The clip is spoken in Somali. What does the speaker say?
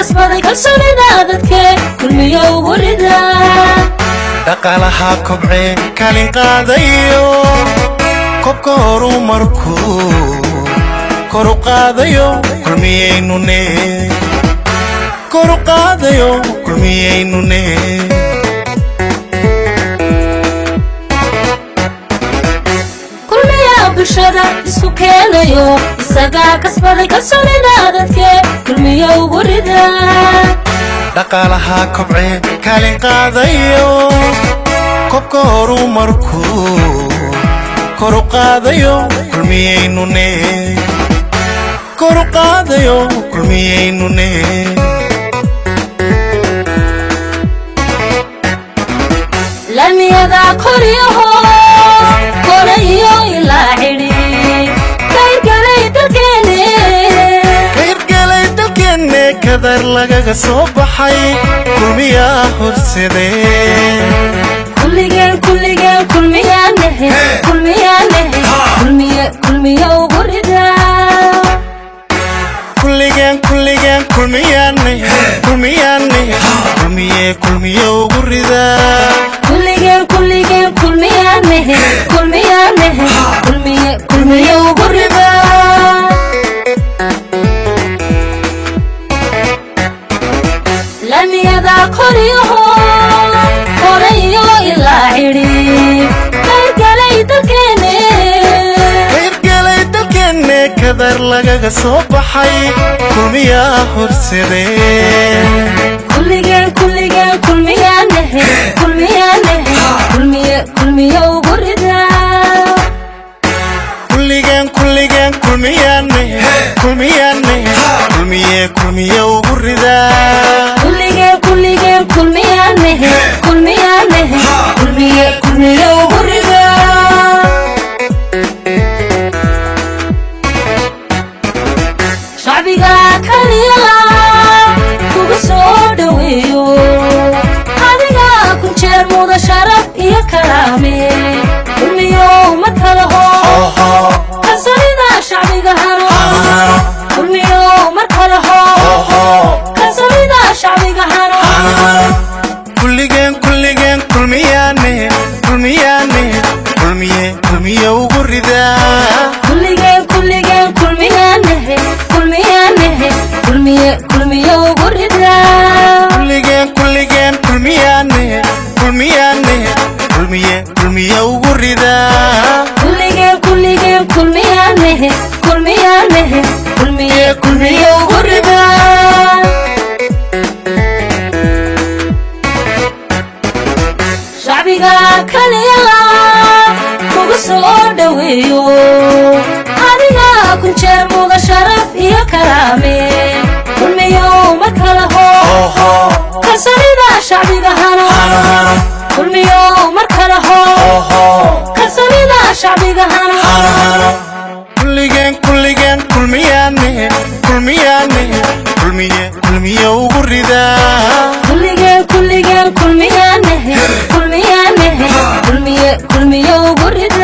kasbaday kalsoonida dadka kulmiyo ugu rida dhaqaalaha kobce kaalin qaadayo kobka horumarku kor u qaadayo kulmiyeynune kor u qaadayo kulmiyeynune bulshada isku keenayo isaga kasbaday kalsoonida dadka kulmiyo ugu rida dhaqaalaha kobce kaalin qaadayo kobka horumarku kor u qaadayo kulmiyeynune kor u qaadayo kulmiyeynune lamiyada koriyaho korayo ilaa xidhi kayrgalay dalkeenne kadar lagaga soo baxay kulmiyaa horsadee kulligeen kulmiyaanahe kulmiyo ugu rida kulligeen kulmiyaanahe kulmiyo ugu rida kulligeen kulmiyaanahe kulmiyo ugu rida lamiyada koriyaho korayo ilaa xidhi kayrgalay dalkeenne kadar lagaga soo baxay kulmiyaa horsadee kulligeen kulmiyaanahe kulmiyo ugu rida kulligeen kulmiyaanahe kulmiyo ugu rida kulligeen kulmiyaanahe kulmiyo ugu rida shacbiga kaliya kugu soo dhaweeyo adiga ku jeer muda sharaf iyo karaame kulmiyo ma kala hoo kalsoonida shacbiga haro kulmiyo ma kala hoo kalsoonida shacbiga haro kulligeen kulmiyaanahe kulmiyo ugu rida kulligeen kulmiyaanahe kulmiyo ugu rida kulligeen kulmiyaanahe kulmiyo ugu rida kulligeen kulmiyaanahe kulmiyo ugu rida shacbiga kaliya kugu soo dhaweeyo adiga ku jeer muda sharaf iyo karaame kulmiyo ma kala hoo kalsoonida shacbiga haro kulmiyo ma kala hoo kalsoonida shacbiga haro kulligeen kulmiyaanahe kulmiyo ugu rida kulligeen kulmiyaanahe kulmiyo ugu rida